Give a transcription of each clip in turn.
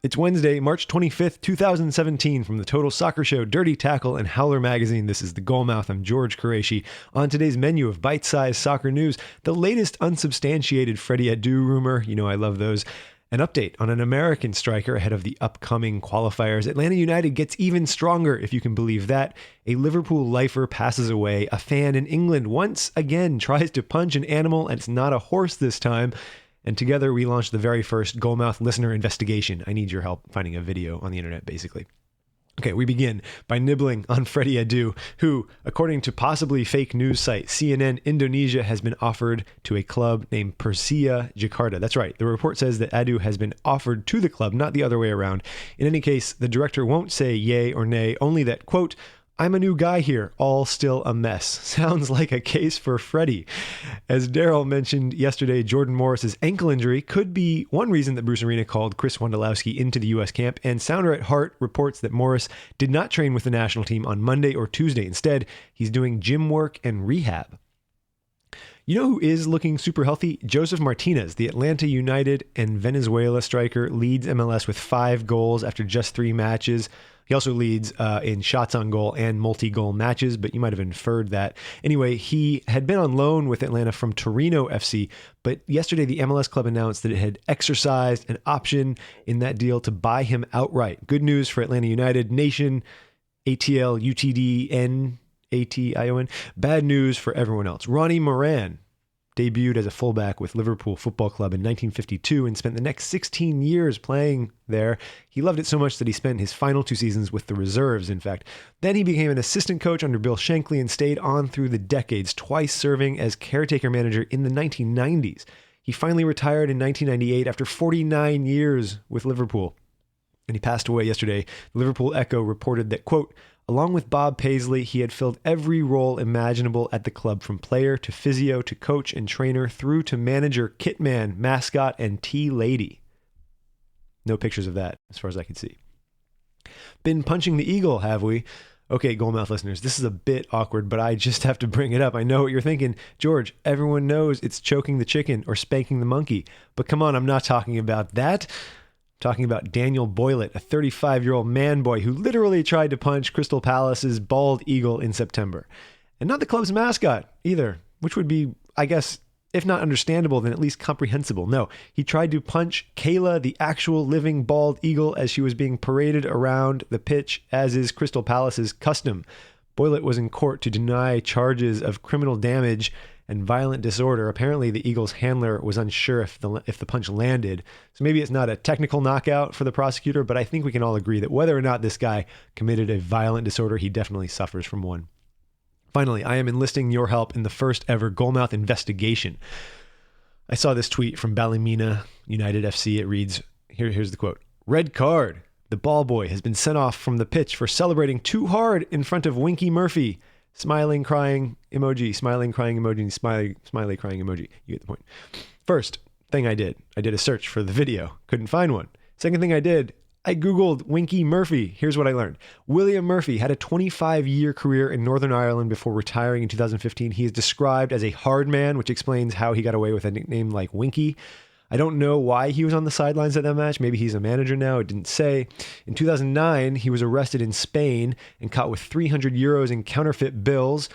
It's Wednesday, March 25th, 2017. From the Total Soccer Show, Dirty Tackle, and Howler Magazine, this is The Goalmouth. I'm George Qureshi. On today's menu of bite-sized soccer news, the latest unsubstantiated Freddy Adu rumor. You know I love those. An update on an American striker ahead of the upcoming qualifiers. Atlanta United gets even stronger, if you can believe that. A Liverpool lifer passes away. A fan in England once again tries to punch an animal, and it's not a horse this time. And together we launched the very first Goalmouth listener investigation. I need your help finding a video on the internet, basically. Okay, we begin by nibbling on Freddy Adu, who, according to possibly fake news site CNN Indonesia, has been offered to a club named Persija Jakarta. That's right. The report says that Adu has been offered to the club, not the other way around. In any case, the director won't say yay or nay, only that, quote, "I'm a new guy here, all still a mess." Sounds like a case for Freddy. As Daryl mentioned yesterday, Jordan Morris's ankle injury could be one reason that Bruce Arena called Chris Wondolowski into the U.S. camp, and Sounder at Heart reports that Morris did not train with the national team on Monday or Tuesday. Instead, he's doing gym work and rehab. You know who is looking super healthy? Josef Martinez, the Atlanta United and Venezuela striker, leads MLS with 5 goals after just 3 matches. He also leads in shots on goal and multi-goal matches, but you might have inferred that. Anyway, he had been on loan with Atlanta from Torino FC, but yesterday the MLS club announced that it had exercised an option in that deal to buy him outright. Good news for Atlanta United Nation, ATL, UTD, NATION. Bad news for everyone else. Ronnie Moran debuted as a fullback with Liverpool Football Club in 1952 and spent the next 16 years playing there. He loved it so much that he spent his final 2 seasons with the reserves, in fact. Then he became an assistant coach under Bill Shankly and stayed on through the decades, twice serving as caretaker manager in the 1990s. He finally retired in 1998 after 49 years with Liverpool, and he passed away yesterday. The Liverpool Echo reported that, quote, "Along with Bob Paisley, he had filled every role imaginable at the club, from player to physio to coach and trainer through to manager, kitman, mascot, and tea lady." No pictures of that, as far as I can see. Been punching the eagle, have we? Okay, Goalmouth listeners, this is a bit awkward, but I just have to bring it up. I know what you're thinking. George, everyone knows it's choking the chicken or spanking the monkey. But come on, I'm not talking about that. Talking about Daniel Boylett, a 35-year-old man boy who literally tried to punch Crystal Palace's bald eagle in September. And not the club's mascot either, which would be, I guess, if not understandable, then at least comprehensible. No, he tried to punch Kayla, the actual living bald eagle, as she was being paraded around the pitch, as is Crystal Palace's custom. Boylett was in court to deny charges of criminal damage and violent disorder. Apparently, the Eagles' handler was unsure if the punch landed. So maybe it's not a technical knockout for the prosecutor, but I think we can all agree that whether or not this guy committed a violent disorder, he definitely suffers from one. Finally, I am enlisting your help in the first ever Goalmouth investigation. I saw this tweet from Ballymena United FC. It reads, here's the quote, "Red card. The ball boy has been sent off from the pitch for celebrating too hard in front of Winkie Murphy. Smiling, crying emoji, smiling, crying emoji, and smiley, crying emoji." You get the point. First thing I did a search for the video. Couldn't find one. Second thing I did, I Googled Winkie Murphy. Here's what I learned. William Murphy had a 25-year career in Northern Ireland before retiring in 2015. He is described as a hard man, which explains how he got away with a nickname like Winkie. I don't know why he was on the sidelines at that match. Maybe he's a manager now. It didn't say. In 2009, he was arrested in Spain and caught with 300 euros in counterfeit bills.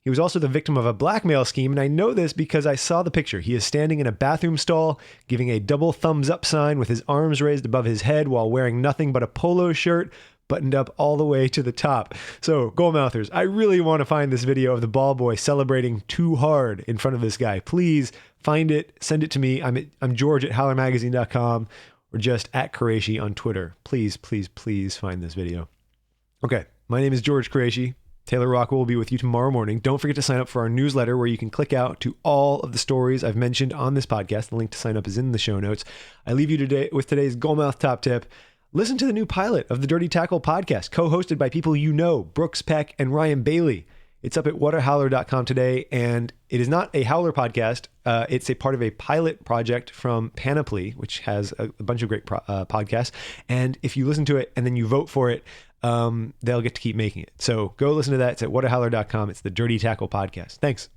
He was also the victim of a blackmail scheme, and I know this because I saw the picture. He is standing in a bathroom stall, giving a double thumbs up sign with his arms raised above his head while wearing nothing but a polo shirt, buttoned up all the way to the top. So, Goalmouthers, I really want to find this video of the ball boy celebrating too hard in front of this guy. Please find it, send it to me. I'm George at howlermagazine.com or just at Qureshi on Twitter. Please, please, please find this video. Okay, my name is George Qureshi. Taylor Rockwell will be with you tomorrow morning. Don't forget to sign up for our newsletter where you can click out to all of the stories I've mentioned on this podcast. The link to sign up is in the show notes. I leave you today with today's Goalmouth top tip. Listen to the new pilot of the Dirty Tackle podcast, co-hosted by people you know, Brooks Peck and Ryan Bailey. It's up at waterhowler.com today, and it is not a Howler podcast. It's a part of a pilot project from Panoply, which has a bunch of great podcasts. And if you listen to it and then you vote for it, they'll get to keep making it. So go listen to that. It's at waterhowler.com. It's the Dirty Tackle podcast. Thanks.